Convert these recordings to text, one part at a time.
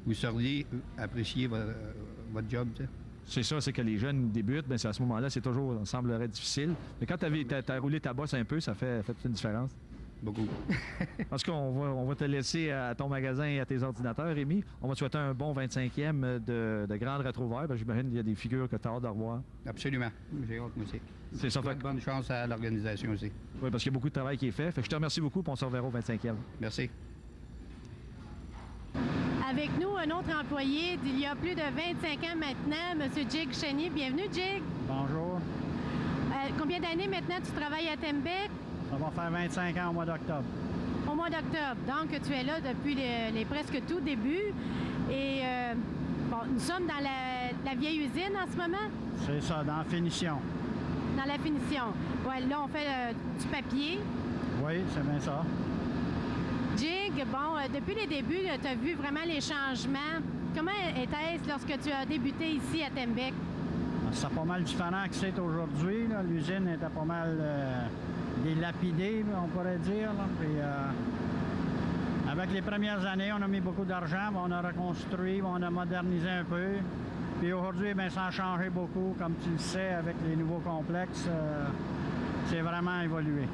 vous seriez apprécié votre job, tu sais. C'est ça, c'est que les jeunes débutent, bien, à ce moment-là, c'est toujours, ça semblerait difficile. Mais quand tu as roulé ta bosse un peu, ça fait toute une différence. Beaucoup. Parce qu'on va te laisser à ton magasin et à tes ordinateurs, Rémi. On va te souhaiter un bon 25e de grandes retrouvailles. J'imagine qu'il y a des figures que tu as hâte de revoir. Absolument. J'ai hâte, moi aussi. C'est ça. Fait... Bonne chance à l'organisation aussi. Oui, parce qu'il y a beaucoup de travail qui est fait. Fait que je te remercie beaucoup, puis on se reverra au 25e. Merci. Avec nous, un autre employé d'il y a plus de 25 ans maintenant, M. Jig Cheney. Bienvenue, Jig. Bonjour. Combien d'années maintenant tu travailles à Tembec? Ça va faire 25 ans au mois d'octobre. Au mois d'octobre. Donc, tu es là depuis les presque tout débuts. Et bon, nous sommes dans la vieille usine en ce moment? C'est ça, dans la finition. Dans la finition. Ouais, là, on fait du papier. Oui, c'est bien ça. Jig, bon, depuis les débuts, tu as vu vraiment les changements. Comment était-ce lorsque tu as débuté ici à Tembec? C'est pas mal différent que c'est aujourd'hui. L'usine était pas mal délapidée, on pourrait dire. Là. Puis, avec les premières années, on a mis beaucoup d'argent, on a reconstruit, on a modernisé un peu. Puis aujourd'hui, bien, ça a changé beaucoup. Comme tu le sais, avec les nouveaux complexes, c'est vraiment évolué.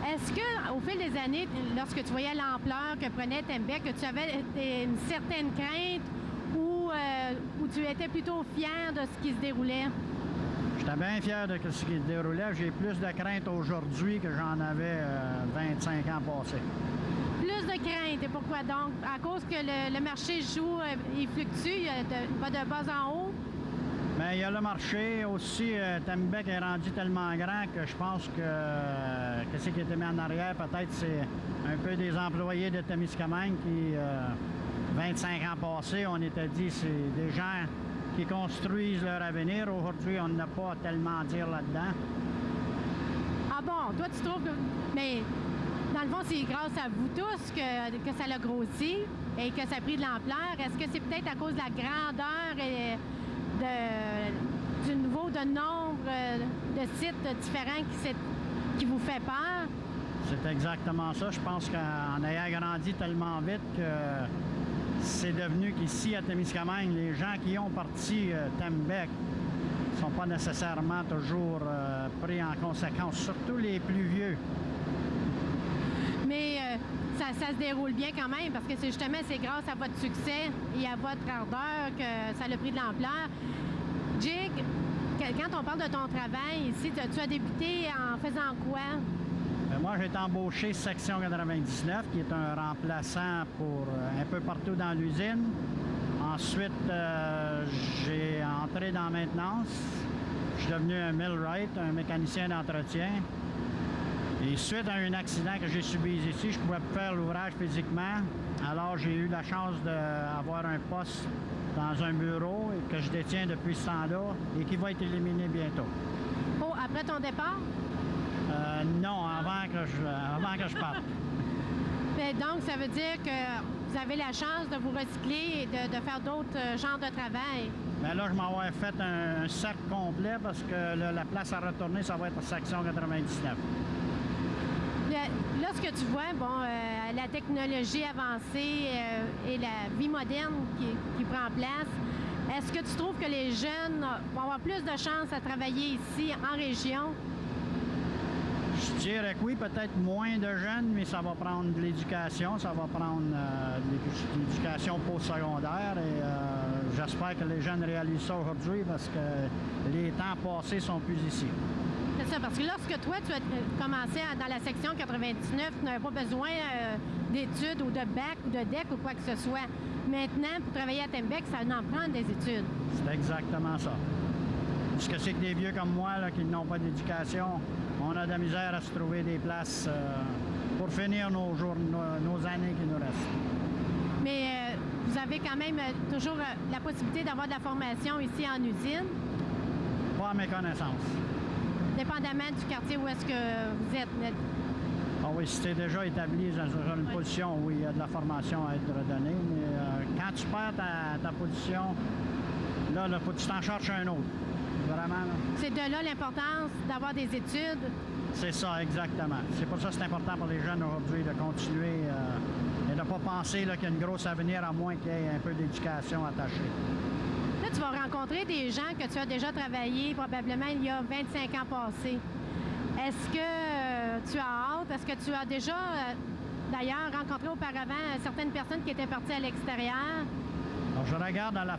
Est-ce qu'au fil des années, lorsque tu voyais l'ampleur que prenait Tembec, que tu avais une certaine crainte ou tu étais plutôt fier de ce qui se déroulait? J'étais bien fier de ce qui se déroulait. J'ai plus de crainte aujourd'hui que j'en avais 25 ans passés. Plus de crainte. Et pourquoi donc? À cause que le marché joue, il fluctue, il va de bas en haut? Bien, il y a le marché aussi. Tembec est rendu tellement grand que je pense que qu'est-ce qui était mis en arrière, peut-être c'est un peu des employés de Témiscamingue qui, 25 ans passés, on était dit c'est des gens qui construisent leur avenir. Aujourd'hui, on n'a pas tellement à dire là-dedans. Ah bon? Toi, tu trouves que... Mais dans le fond, c'est grâce à vous tous que ça l'a grossi et que ça a pris de l'ampleur. Est-ce que c'est peut-être à cause de la grandeur et du nouveau de nombre de sites différents qui vous fait peur? C'est exactement ça. Je pense qu'en ayant grandi tellement vite que c'est devenu qu'ici, à Témiscamingue, les gens qui ont parti Tembec ne sont pas nécessairement toujours pris en conséquence, surtout les plus vieux. Mais ça se déroule bien quand même, parce que c'est grâce à votre succès et à votre ardeur que ça a pris de l'ampleur. Jig, quand on parle de ton travail ici, tu as débuté en faisant quoi? Moi, j'ai été embauché section 99, qui est un remplaçant pour un peu partout dans l'usine. Ensuite, j'ai entré dans la maintenance. Je suis devenu un millwright, un mécanicien d'entretien. Et suite à un accident que j'ai subi ici, je ne pouvais pas faire l'ouvrage physiquement. Alors, j'ai eu la chance d'avoir un poste dans un bureau que je détiens depuis ce temps-là et qui va être éliminé bientôt. Oh, après ton départ? Non, avant que je parte. Mais donc, ça veut dire que vous avez la chance de vous recycler et de faire d'autres genres de travail. Bien là, je m'en vais fait un cercle complet parce que la place à retourner, ça va être section 99. Lorsque tu vois, bon, la technologie avancée et la vie moderne qui prend place, est-ce que tu trouves que les jeunes vont avoir plus de chances à travailler ici, en région? Je dirais que oui, peut-être moins de jeunes, mais ça va prendre de l'éducation, ça va prendre de l'éducation postsecondaire et j'espère que les jeunes réalisent ça aujourd'hui parce que les temps passés sont plus ici. C'est ça, parce que lorsque toi, tu as commencé dans la section 99, tu n'avais pas besoin d'études ou de bac ou de DEC ou quoi que ce soit. Maintenant, pour travailler à Tembec, ça en prend des études. C'est exactement ça. Parce que c'est que des vieux comme moi là, qui n'ont pas d'éducation, on a de la misère à se trouver des places pour finir nos années qui nous restent. Mais vous avez quand même toujours la possibilité d'avoir de la formation ici en usine? Pas à mes connaissances. Dépendamment du quartier où est-ce que vous êtes. Ah oui, si tu es déjà établi dans une position où il y a de la formation à être redonnée, mais quand tu perds ta position, là, faut que tu t'en cherches un autre. Vraiment. Là. C'est de là l'importance d'avoir des études. C'est ça, exactement. C'est pour ça que c'est important pour les jeunes aujourd'hui de continuer et de pas penser là, qu'il y a une grosse avenir à moins qu'il y ait un peu d'éducation attachée. Là, tu vas rencontrer des gens que tu as déjà travaillé probablement il y a 25 ans passés. Est-ce que tu as hâte? Est-ce que tu as déjà, d'ailleurs, rencontré auparavant certaines personnes qui étaient parties à l'extérieur? Alors, je regarde à la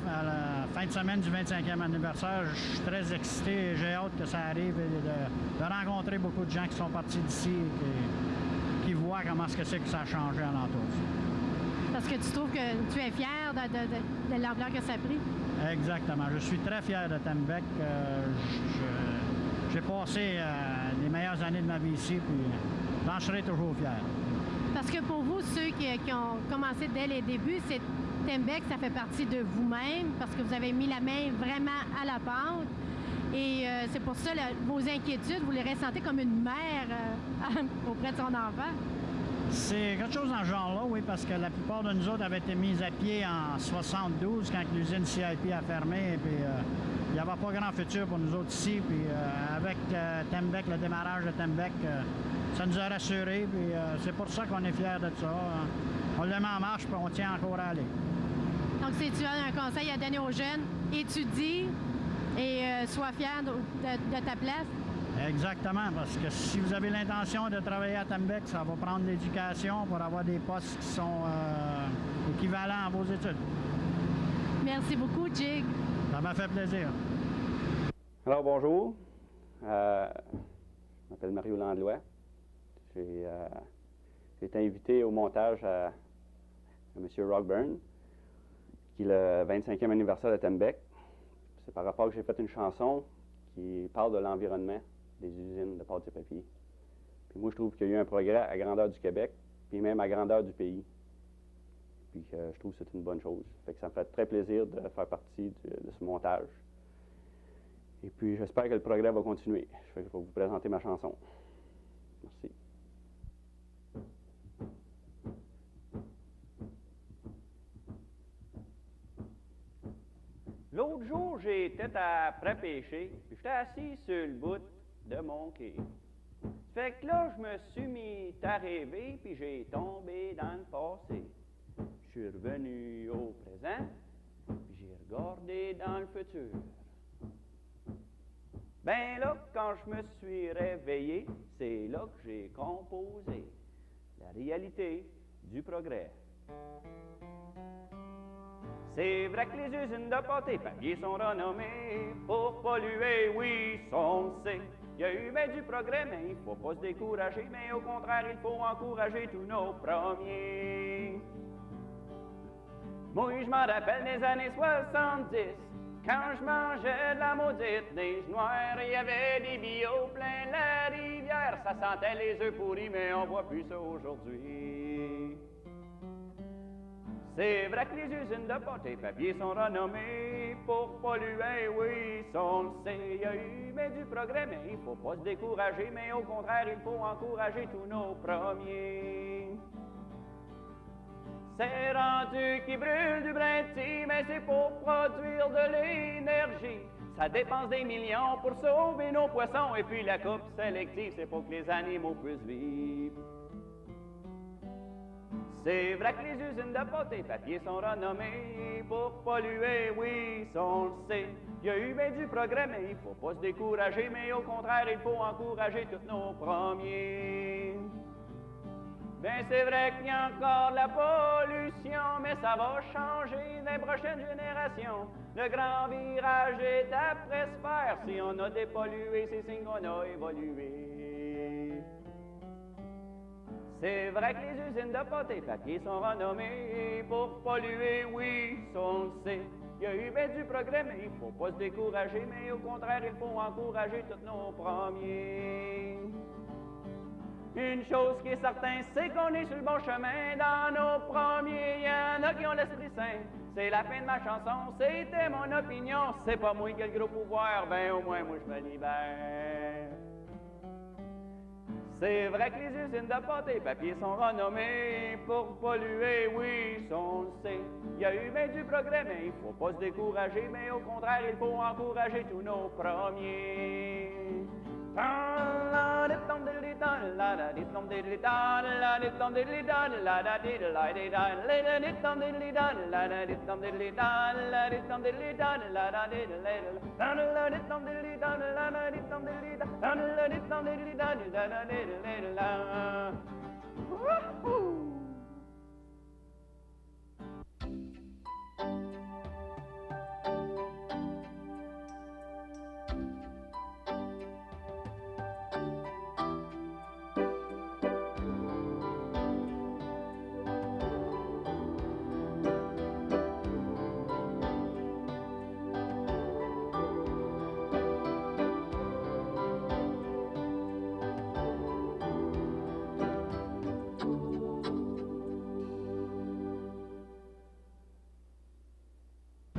fin de semaine du 25e anniversaire. Je suis très excité et j'ai hâte que ça arrive et de rencontrer beaucoup de gens qui sont partis d'ici et qui voient comment est-ce que c'est que ça a changé alentour. Parce que tu trouves que tu es fier de l'ampleur que ça a pris? Exactement. Je suis très fier de Tembec. J'ai passé les meilleures années de ma vie ici, puis j'en serai toujours fier. Parce que pour vous, ceux qui ont commencé dès les débuts, c'est Tembec, ça fait partie de vous-même, parce que vous avez mis la main vraiment à la pâte. Et c'est pour ça, vos inquiétudes, vous les ressentez comme une mère auprès de son enfant. C'est quelque chose dans ce genre-là, oui, parce que la plupart de nous autres avaient été mis à pied en 72 quand l'usine CIP a fermé. Et puis, il n'y avait pas grand futur pour nous autres ici. Puis, avec Tembec, le démarrage de Tembec, ça nous a rassurés. Puis, c'est pour ça qu'on est fiers de ça. On le met en marche, puis on tient encore à aller. Donc, si tu as un conseil à donner aux jeunes, étudie et sois fier de ta place. Exactement, parce que si vous avez l'intention de travailler à Tembec, ça va prendre de l'éducation pour avoir des postes qui sont équivalents à vos études. Merci beaucoup, Jig. Ça m'a fait plaisir. Alors, bonjour. Je m'appelle Mario Landlois. J'ai été invité au montage à M. Rockburn, qui est le 25e anniversaire de Tembec. C'est par rapport que j'ai fait une chanson qui parle de l'environnement des usines de pâte et papier. Puis moi, je trouve qu'il y a eu un progrès à grandeur du Québec, puis même à grandeur du pays. Puis je trouve que c'est une bonne chose. Fait que ça me fait très plaisir de faire partie de ce montage. Et puis, j'espère que le progrès va continuer. Je vais vous présenter ma chanson. Merci. L'autre jour, j'étais après pêcher, puis j'étais assis sur le bout de mon quai. Fait que là, je me suis mis à rêver, puis j'ai tombé dans le passé. Je suis revenu au présent, puis j'ai regardé dans le futur. Ben là, quand je me suis réveillé, c'est là que j'ai composé la réalité du progrès. C'est vrai que les usines de pâte et papier sont renommées pour polluer, oui, on le sait. Il y a eu bien du progrès, mais il faut pas se décourager, mais au contraire, il faut encourager tous nos premiers. Moi, je m'en rappelle des années 70, quand je mangeais de la maudite neige noire, il y avait des bio plein la rivière, ça sentait les œufs pourris, mais on voit plus ça aujourd'hui. C'est vrai que les usines de pâte et papier sont renommées pour polluer, oui, on le sait. Il y a eu mais du progrès, mais il faut pas se décourager, mais au contraire, il faut encourager tous nos premiers. C'est rendu qui brûle du brinti, mais c'est pour produire de l'énergie. Ça dépense des millions pour sauver nos poissons, et puis la coupe sélective, c'est pour que les animaux puissent vivre. C'est vrai que les usines de pâte et papier sont renommées pour polluer, oui, on le sait. Il y a eu bien du progrès, mais il faut pas se décourager, mais au contraire, il faut encourager tous nos premiers. Ben c'est vrai qu'il y a encore la pollution, mais ça va changer dans les prochaines générations. Le grand virage est après se faire, si on a dépollué, c'est signe qu'on a évolué. C'est vrai que les usines de pâte et papier sont renommées pour polluer, oui, on le sait. Il y a eu bien du progrès, mais il faut pas se décourager, mais au contraire, il faut encourager tous nos premiers. Une chose qui est certaine, c'est qu'on est sur le bon chemin. Dans nos premiers, il y en a qui ont l'esprit sain. C'est la fin de ma chanson, c'était mon opinion. C'est pas moi qui ai le gros pouvoir, ben au moins moi je me libère. C'est vrai que les usines de pâte et papier sont renommées pour polluer, oui, on le sait. Il y a eu bien du progrès, mais il faut pas se décourager, mais au contraire, il faut encourager tous nos premiers.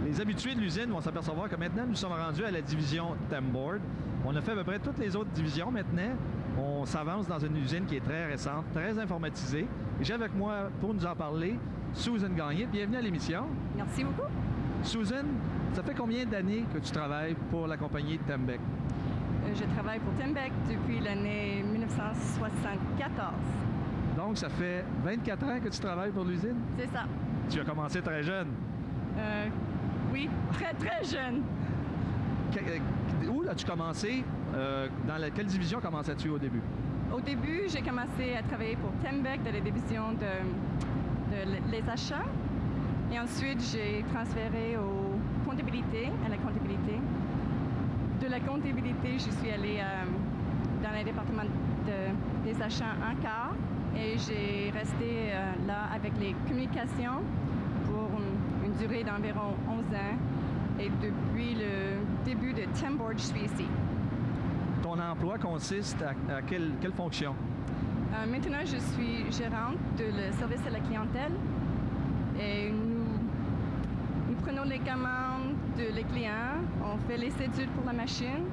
Les habitués de l'usine vont s'apercevoir que maintenant, nous sommes rendus à la division Temboard. On a fait à peu près toutes les autres divisions maintenant. On s'avance dans une usine qui est très récente, très informatisée. Et j'ai avec moi, pour nous en parler, Susan Gagné. Bienvenue à l'émission. Merci beaucoup. Susan, ça fait combien d'années que tu travailles pour la compagnie Tembec? Je travaille pour Tembec depuis l'année 1974. Donc, ça fait 24 ans que tu travailles pour l'usine? C'est ça. Tu as commencé très jeune. Oui, très, très jeune. Où as-tu commencé? Quelle division commençais-tu au début? Au début, j'ai commencé à travailler pour Tembec dans la division de les achats. Et ensuite, j'ai transféré à la comptabilité. De la comptabilité, je suis allée dans le département des achats encore. Et j'ai resté là avec les communications pour une durée d'environ 11 ans. Et depuis le début de Temboard, je suis ici. Ton emploi consiste à quelle fonction? Maintenant, je suis gérante de le service à la clientèle. Et nous prenons les commandes des clients, on fait les études pour la machine.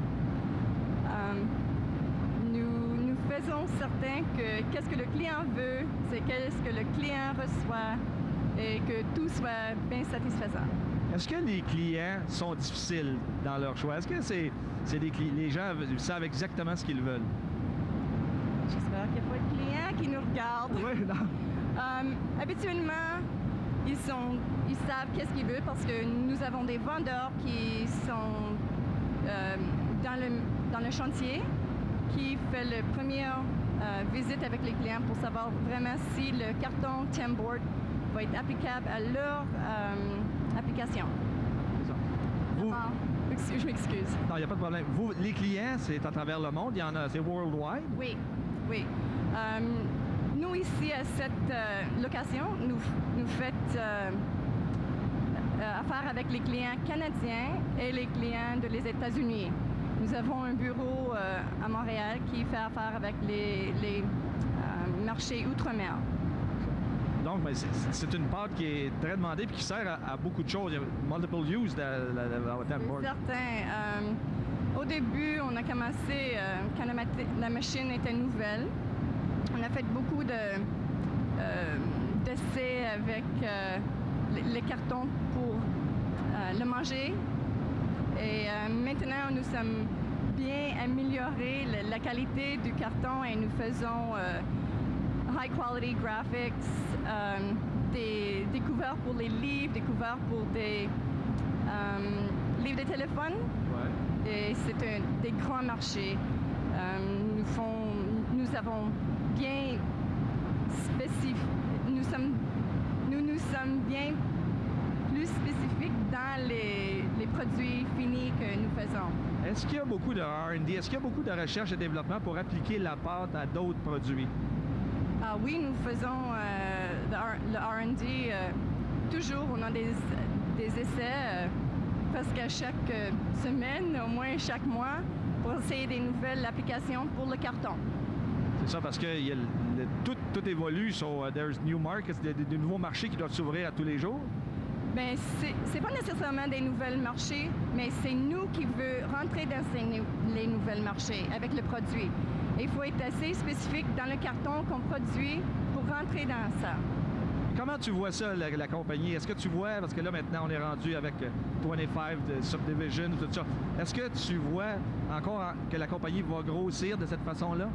Nous faisons certain que qu'est-ce que le client veut, c'est qu'est-ce que le client reçoit et que tout soit bien satisfaisant. Est-ce que les clients sont difficiles dans leur choix? Est-ce que les gens savent exactement ce qu'ils veulent? J'espère qu'il n'y a pas de clients qui nous regardent. Oui, non. Habituellement, ils savent qu'est-ce qu'ils veulent parce que nous avons des vendeurs qui sont dans le chantier, qui fait la première visite avec les clients pour savoir vraiment si le carton Temboard va être applicable à leur application. Vous... Je m'excuse. Non, il n'y a pas de problème. Vous, les clients, c'est à travers le monde? Il y en a, c'est worldwide? Oui, oui. Nous, ici, à cette location, nous faisons affaire avec les clients canadiens et les clients des États-Unis. Nous avons un bureau à Montréal qui fait affaire avec les marchés outre-mer. Donc, c'est une pâte qui est très demandée et qui sert à beaucoup de choses. Il y a multiple use dans Temboard. C'est certain. Au début, on a commencé quand la machine était nouvelle. On a fait beaucoup d'essais avec les cartons pour le manger. Et maintenant, nous sommes bien améliorés la qualité du carton et nous faisons high quality graphics, des couverts pour les livres, des couverts pour des livres de téléphone. Ouais. Et c'est des grands marchés. Nous avons bien spécifique. Nous sommes bien plus spécifiques dans les produits finis que nous faisons. Est-ce qu'il y a beaucoup de R&D? Est-ce qu'il y a beaucoup de recherche et développement pour appliquer la pâte à d'autres produits? Oui, nous faisons le R&D. Toujours, on a des essais presque à chaque semaine, au moins chaque mois, pour essayer des nouvelles applications pour le carton. C'est ça, parce que tout évolue. There's new markets, des nouveaux marchés qui doivent s'ouvrir à tous les jours. Bien, c'est pas nécessairement des nouveaux marchés, mais c'est nous qui veut rentrer dans les nouveaux marchés avec le produit. Il faut être assez spécifique dans le carton qu'on produit pour rentrer dans ça. Comment tu vois ça, la compagnie? Est-ce que tu vois, parce que là, maintenant, on est rendu avec 25 de Subdivision, tout ça. Est-ce que tu vois encore que la compagnie va grossir de cette façon-là?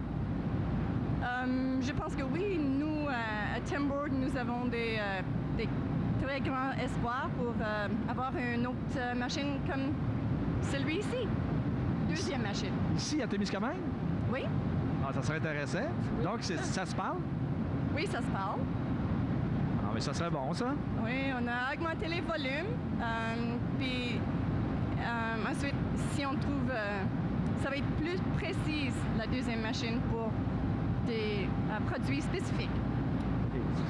Je pense que oui. Nous, à Timboard, nous avons des très grands espoirs pour avoir une autre machine comme celui-ci. Deuxième machine. Ici, à Témiscamingue? Oui, Ah, ça serait intéressant. Donc, ça se parle? oui, ça se parle. Ah, mais ça serait bon, ça. Oui, on a augmenté les volumes. Puis ensuite, si on trouve, ça va être plus précise, la deuxième machine, pour des produits spécifiques.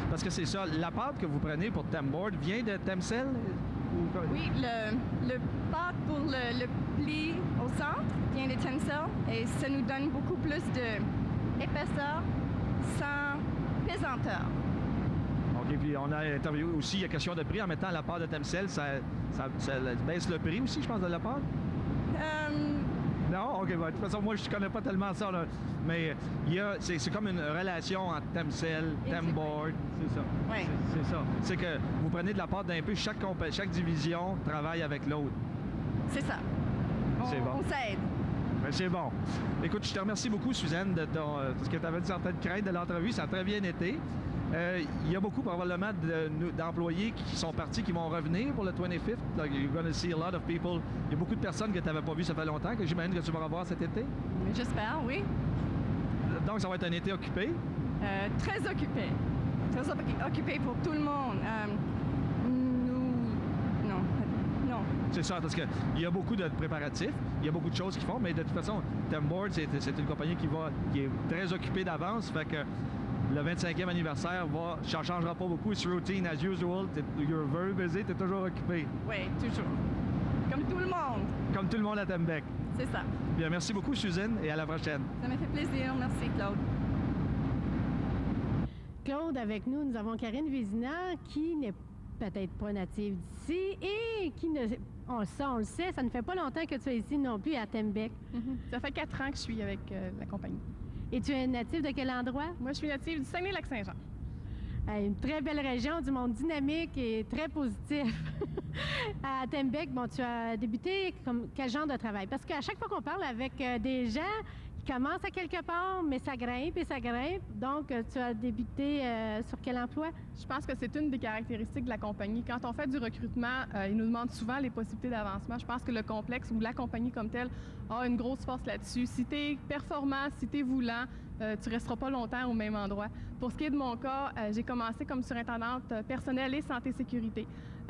Parce que c'est ça, la pâte que vous prenez pour Temboard vient de Temcel? Oui, le pâte pour le pli au centre vient de Tencel et ça nous donne beaucoup plus d'épaisseur sans pesanteur. OK, puis on a interviewé aussi, il y a question de prix en mettant la pâte de Temcel, ça baisse le prix aussi, je pense, de la pâte? Non? OK, de toute façon, moi, je ne connais pas tellement ça, là. Mais c'est comme une relation entre Temcel, Temboard. C'est ça. Oui. C'est ça. C'est que vous prenez de la part d'un peu, chaque division travaille avec l'autre. C'est ça. C'est bon. On s'aide. Ben, c'est bon. Écoute, je te remercie beaucoup, Suzanne, parce que tu avais une certaine crainte de l'entrevue. Ça a très bien été. Il y a beaucoup probablement d'employés qui sont partis, qui vont revenir pour le 25th. Like, you're going to see a lot of people. Il y a beaucoup de personnes que tu n'avais pas vues ça fait longtemps, que j'imagine que tu vas revoir cet été. J'espère, oui. Donc, ça va être un été occupé. Très occupé. Très occupé pour tout le monde. Non. C'est ça, parce qu'il y a beaucoup de préparatifs, il y a beaucoup de choses qu'ils font, mais de toute façon, Temboard, c'est une compagnie qui est très occupée d'avance, fait que le 25e anniversaire ça ne changera pas beaucoup. It's routine as usual. You're very busy. Tu es toujours occupé. Oui, toujours. Comme tout le monde. Comme tout le monde à Tembec. C'est ça. Bien, merci beaucoup, Suzanne, et à la prochaine. Ça m'a fait plaisir. Merci, Claude. Claude, avec nous avons Karine Vézina, qui n'est peut-être pas native d'ici et qui ne... On le sait, ça ne fait pas longtemps que tu es ici non plus à Tembec. Ça fait 4 ans que je suis avec la compagnie. Et tu es native de quel endroit? Moi, je suis native du Saguenay-Lac-Saint-Jean. Une très belle région, du monde dynamique et très positif. À Tembec, bon, tu as débuté comme quel genre de travail? Parce qu'à chaque fois qu'on parle avec des gens, ils commencent à quelque part, mais ça grimpe et ça grimpe. Donc, tu as débuté sur quel emploi? Je pense que c'est une des caractéristiques de la compagnie. Quand on fait du recrutement, ils nous demandent souvent les possibilités d'avancement. Je pense que le complexe ou la compagnie comme telle a une grosse force là-dessus. Si tu es performant, si tu es voulant, tu ne resteras pas longtemps au même endroit. Pour ce qui est de mon cas, j'ai commencé comme surintendante personnelle et santé-sécurité.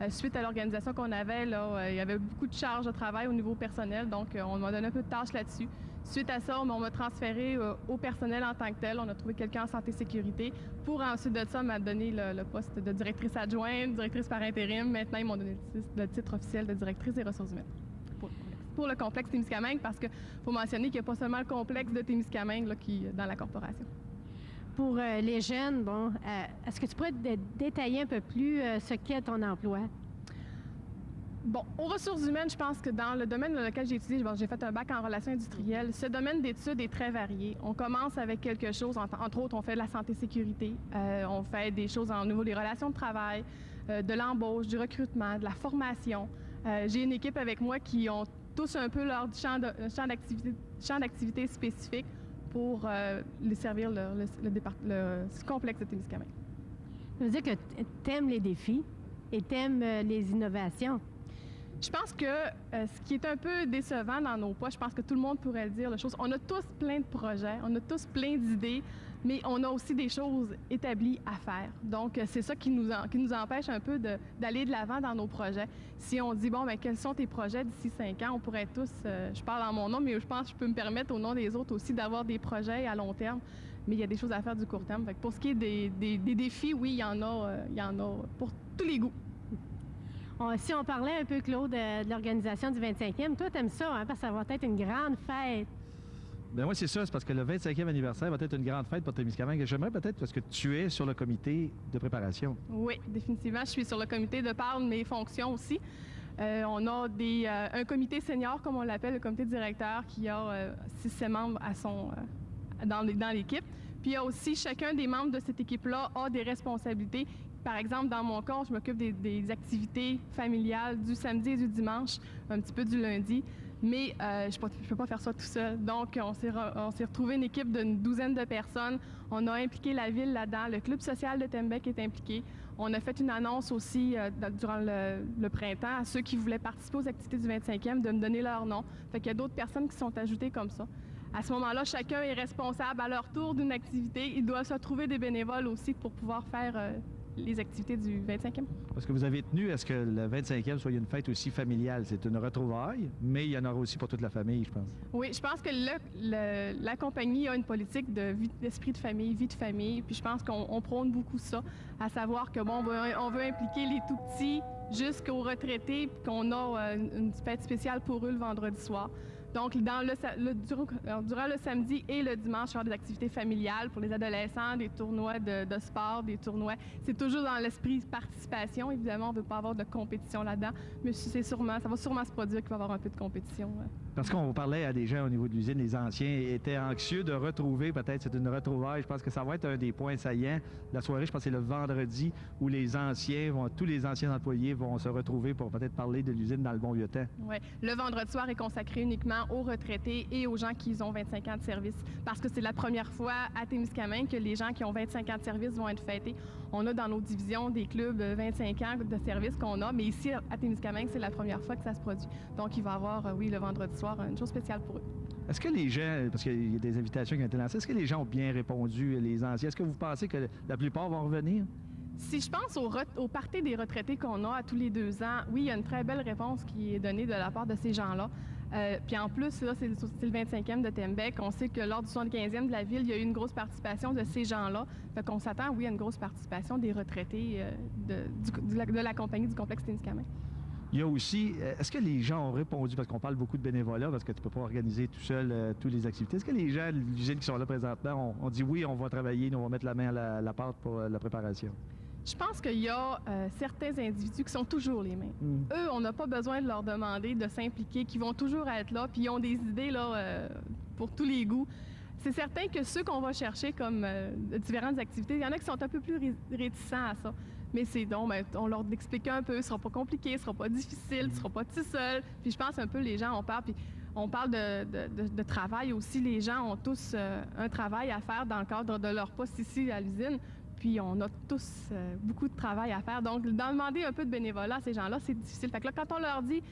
Suite à l'organisation qu'on avait, là, il y avait beaucoup de charges de travail au niveau personnel, donc on m'a donné un peu de tâches là-dessus. Suite à ça, on m'a transféré au personnel en tant que tel. On a trouvé quelqu'un en santé-sécurité pour ensuite de ça m'a donné le poste de directrice adjointe, directrice par intérim. Maintenant, ils m'ont donné le titre officiel de directrice des ressources humaines pour le complexe Témiscamingue, parce qu'il faut mentionner qu'il n'y a pas seulement le complexe de Témiscamingue là, qui est dans la corporation. Pour les jeunes, bon, est-ce que tu pourrais détailler un peu plus ce qu'est ton emploi? Bon, aux ressources humaines, je pense que dans le domaine dans lequel j'ai étudié, j'ai fait un bac en relations industrielles. Ce domaine d'études est très varié. On commence avec quelque chose, entre autres, on fait de la santé-sécurité, on fait des choses au niveau des relations de travail, de l'embauche, du recrutement, de la formation. J'ai une équipe avec moi qui ont tous un peu leur champ d'activité spécifique pour les servir le complexe de Témiscamingue. Ça veut dire que tu aimes les défis et tu aimes les innovations. Je pense que ce qui est un peu décevant dans nos poches, je pense que tout le monde pourrait le dire, on a tous plein de projets, on a tous plein d'idées, mais on a aussi des choses établies à faire. Donc, c'est ça qui nous empêche un peu d'aller de l'avant dans nos projets. Si on dit, bon, bien, quels sont tes projets d'ici 5 ans, on pourrait tous, je parle en mon nom, mais je pense que je peux me permettre au nom des autres aussi d'avoir des projets à long terme, mais il y a des choses à faire du court terme. Fait que pour ce qui est des défis, oui, il y en a pour tous les goûts. Si on parlait un peu, Claude, de l'organisation du 25e, toi, t'aimes ça, hein, parce que ça va être une grande fête. Ben oui, c'est ça. C'est parce que le 25e anniversaire va être une grande fête pour Témiscamingue. J'aimerais peut-être, parce que tu es sur le comité de préparation. Oui, définitivement. Je suis sur le comité de par mes fonctions aussi. On a un comité senior, comme on l'appelle, le comité directeur, qui a 6 membres dans l'équipe. Puis il y a aussi chacun des membres de cette équipe-là a des responsabilités par exemple, dans mon cas, je m'occupe des activités familiales du samedi et du dimanche, un petit peu du lundi. Mais je ne peux pas faire ça tout seul. Donc, on s'est retrouvé une équipe d'une douzaine de personnes. On a impliqué la ville là-dedans. Le club social de Tembec est impliqué. On a fait une annonce aussi durant le printemps à ceux qui voulaient participer aux activités du 25e de me donner leur nom. Fait qu'il y a d'autres personnes qui sont ajoutées comme ça. À ce moment-là, chacun est responsable à leur tour d'une activité. Ils doivent se trouver des bénévoles aussi pour pouvoir faire les activités du 25e. Parce que vous avez tenu à ce que le 25e soit une fête aussi familiale. C'est une retrouvaille, mais il y en aura aussi pour toute la famille, je pense. Oui, je pense que la compagnie a une politique d'esprit de famille, vie de famille, puis je pense qu'on prône beaucoup ça, à savoir que on veut impliquer les tout-petits jusqu'aux retraités, puis qu'on a une fête spéciale pour eux le vendredi soir. Donc, durant le samedi et le dimanche, il y aura des activités familiales pour les adolescents, des tournois de sport, des tournois. C'est toujours dans l'esprit de participation. Évidemment, on ne veut pas avoir de compétition là-dedans, mais ça va sûrement se produire qu'il va y avoir un peu de compétition. Parce qu'on parlait à des gens au niveau de l'usine, les anciens étaient anxieux de retrouver, peut-être c'est une retrouvaille. Je pense que ça va être un des points saillants. La soirée, je pense que c'est le vendredi où tous les anciens employés vont se retrouver pour peut-être parler de l'usine dans le bon vieux temps. Oui, le vendredi soir est consacré uniquement aux retraités et aux gens qui ont 25 ans de service. Parce que c'est la première fois à Témiscamingue que les gens qui ont 25 ans de service vont être fêtés. On a dans nos divisions des clubs 25 ans de service qu'on a, mais ici, à Témiscamingue, c'est la première fois que ça se produit. Donc, il va y avoir, le vendredi soir, une chose spéciale pour eux. Est-ce que les gens, parce qu'il y a des invitations qui ont été lancées, est-ce que les gens ont bien répondu, les anciens? Est-ce que vous pensez que la plupart vont revenir? Si je pense au party des retraités qu'on a à tous les 2 ans, oui, il y a une très belle réponse qui est donnée de la part de ces gens-là. Puis en plus, là, c'est le 25e de Tembec. On sait que lors du 75e de la ville, il y a eu une grosse participation de ces gens-là. Fait qu'on s'attend, oui, à une grosse participation des retraités de la compagnie du complexe Témiscamingue. Il y a aussi, est-ce que les gens ont répondu, parce qu'on parle beaucoup de bénévolat, parce que tu ne peux pas organiser tout seul toutes les activités. Est-ce que les gens de l'usine qui sont là présentement ont dit oui, on va travailler, nous, on va mettre la main à la pâte pour la préparation? Je pense qu'il y a certains individus qui sont toujours les mêmes. Eux, on n'a pas besoin de leur demander de s'impliquer, qui vont toujours être là, puis ils ont des idées là, pour tous les goûts. C'est certain que ceux qu'on va chercher comme différentes activités, il y en a qui sont un peu plus réticents à ça. Mais c'est donc, on leur explique un peu, ce sera pas compliqué, ce sera pas difficile, ce sera pas tout seul. Puis je pense un peu, les gens, on parle de travail aussi. Les gens ont tous un travail à faire dans le cadre de leur poste ici à l'usine. Puis on a tous beaucoup de travail à faire. Donc, demander un peu de bénévolat à ces gens-là, c'est difficile. Fait que là, quand on leur dit,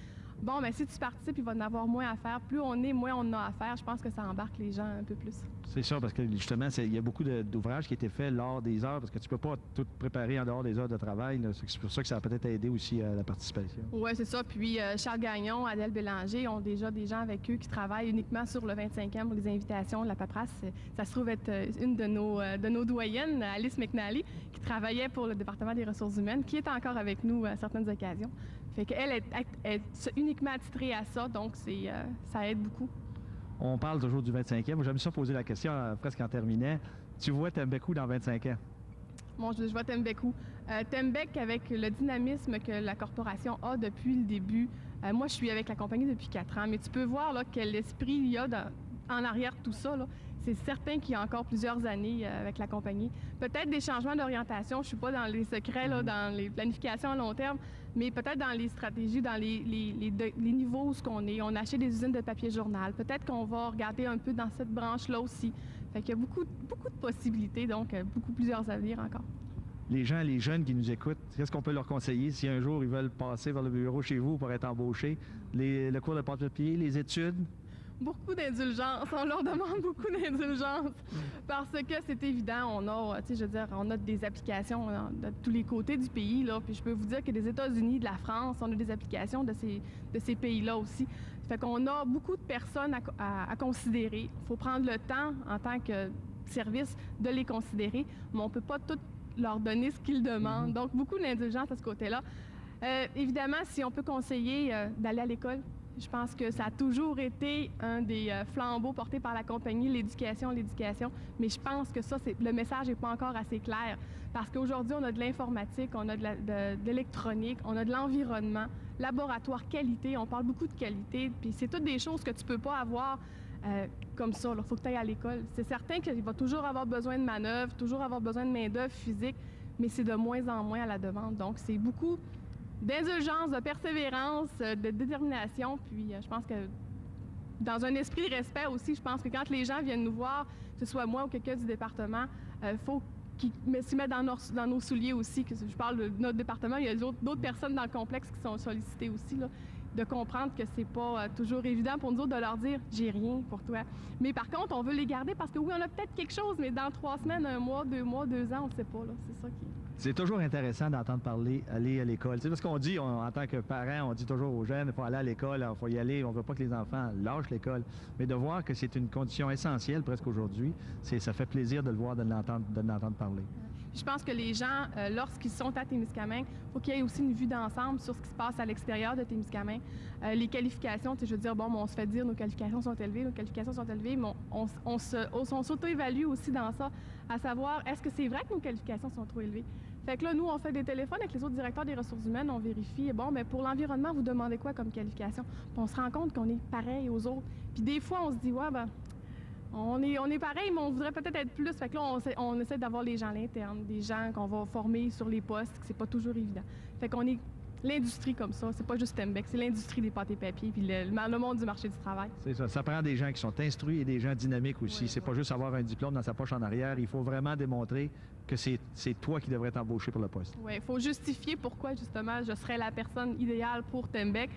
bon, si tu participes, il va en avoir moins à faire. Plus on est, moins on en a à faire. Je pense que ça embarque les gens un peu plus. C'est ça, parce que justement, il y a beaucoup d'ouvrages qui étaient faits lors des heures, parce que tu peux pas tout préparer en dehors des heures de travail. C'est pour ça que ça a peut-être aidé aussi à la participation. Oui, c'est ça. Puis Charles Gagnon, Adèle Bélanger ont déjà des gens avec eux qui travaillent uniquement sur le 25e pour les invitations, la paperasse. Ça se trouve être une de nos doyennes, Alice McNally, qui travaillait pour le département des ressources humaines, qui est encore avec nous à certaines occasions. Fait qu'elle est uniquement attitrée à ça, donc ça aide beaucoup. On parle toujours du 25e. Moi, j'aime ça poser la question presque en terminant. Tu vois Tembec où dans 25 ans? Bon, je vois Tembec où? Tembec, avec le dynamisme que la corporation a depuis le début. Moi, je suis avec la compagnie depuis 4 ans, mais tu peux voir là, quel esprit il y a en arrière de tout ça. Là. C'est certain qu'il y a encore plusieurs années avec la compagnie. Peut-être des changements d'orientation. Je ne suis pas dans les secrets, là, dans les planifications à long terme, mais peut-être dans les stratégies, dans les niveaux où on est. On a acheté des usines de papier journal. Peut-être qu'on va regarder un peu dans cette branche-là aussi. Fait qu'il y a beaucoup de possibilités, donc plusieurs avenirs encore. Les gens, les jeunes qui nous écoutent, qu'est-ce qu'on peut leur conseiller si un jour ils veulent passer vers le bureau chez vous pour être embauchés? Le cours de papier, les études? Beaucoup d'indulgence. On leur demande beaucoup d'indulgence parce que c'est évident, on a des applications de tous les côtés du pays, là. Puis je peux vous dire que des États-Unis, de la France, on a des applications de ces pays-là aussi. Fait qu'on a beaucoup de personnes à considérer. Il faut prendre le temps, en tant que service, de les considérer, mais on ne peut pas tout leur donner ce qu'ils demandent. Donc, beaucoup d'indulgence à ce côté-là. Évidemment, si on peut conseiller d'aller à l'école, je pense que ça a toujours été un des flambeaux portés par la compagnie, l'éducation, mais je pense que le message n'est pas encore assez clair. Parce qu'aujourd'hui, on a de l'informatique, on a de l'électronique, on a de l'environnement, laboratoire, qualité, on parle beaucoup de qualité, puis c'est toutes des choses que tu peux pas avoir comme ça. Il faut que tu ailles à l'école. C'est certain qu'il va toujours avoir besoin de manœuvres, toujours avoir besoin de main-d'œuvre physique, mais c'est de moins en moins à la demande. Donc, c'est beaucoup d'indulgence, de persévérance, de détermination. Puis, je pense que dans un esprit de respect aussi, je pense que quand les gens viennent nous voir, que ce soit moi ou quelqu'un du département, il faut qu'ils se mettent dans nos souliers aussi. Que je parle de notre département, il y a d'autres personnes dans le complexe qui sont sollicitées aussi, là, de comprendre que c'est pas toujours évident pour nous autres de leur dire « j'ai rien pour toi ». Mais par contre, on veut les garder parce que oui, on a peut-être quelque chose, mais dans 3 semaines, 1 mois, 2 mois, 2 ans, on ne sait pas. C'est ça qui est... C'est toujours intéressant d'entendre parler, aller à l'école. Tu sais, parce qu'on dit, en tant que parent, on dit toujours aux jeunes, il faut aller à l'école, il faut y aller, on ne veut pas que les enfants lâchent l'école. Mais de voir que c'est une condition essentielle presque aujourd'hui, ça fait plaisir de le voir, de l'entendre parler. Je pense que les gens, lorsqu'ils sont à Témiscamingue, il faut qu'il y ait aussi une vue d'ensemble sur ce qui se passe à l'extérieur de Témiscamingue. Les qualifications, tu sais, je veux dire, bon, on se fait dire nos qualifications sont élevées, mais on s'auto-évalue aussi dans ça, à savoir, est-ce que c'est vrai que nos qualifications sont trop élevées? Fait que là, nous, on fait des téléphones avec les autres directeurs des ressources humaines, on vérifie, bon, mais pour l'environnement, vous demandez quoi comme qualification? Puis on se rend compte qu'on est pareil aux autres. Puis des fois, on se dit, ouais, ben, on est pareil, mais on voudrait peut-être être plus. Fait que là, on essaie d'avoir les gens à l'interne, des gens qu'on va former sur les postes, que c'est pas toujours évident. Fait qu'on est l'industrie comme ça, c'est pas juste Tembec, c'est l'industrie des pâtes et papiers, puis le monde du marché du travail. C'est ça, ça prend des gens qui sont instruits et des gens dynamiques aussi. Oui, c'est pas juste avoir un diplôme dans sa poche en arrière, il faut vraiment démontrer que c'est toi qui devrais t'embaucher pour le poste. Oui, il faut justifier pourquoi, justement, je serais la personne idéale pour Tembec.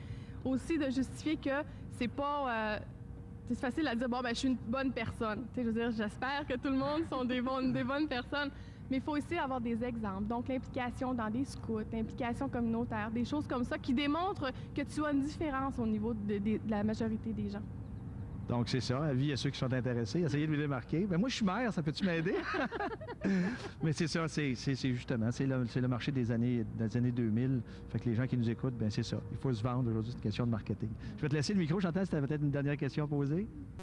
Aussi de justifier que c'est pas... c'est facile à dire, bon, ben, je suis une bonne personne. Tu sais, je veux dire, j'espère que tout le monde sont des bonnes personnes. Mais il faut aussi avoir des exemples. Donc, l'implication dans des scouts, l'implication communautaire, des choses comme ça qui démontrent que tu as une différence au niveau de la majorité des gens. Donc, c'est ça. Avis à ceux qui sont intéressés. Essayez de les démarquer. Ben, moi, je suis maire, ça peut-tu m'aider? Mais c'est ça, c'est justement, c'est le marché des années 2000. Fait que les gens qui nous écoutent, ben c'est ça. Il faut se vendre aujourd'hui, c'est une question de marketing. Je vais te laisser le micro. Chantal, si tu avais peut-être une dernière question à poser.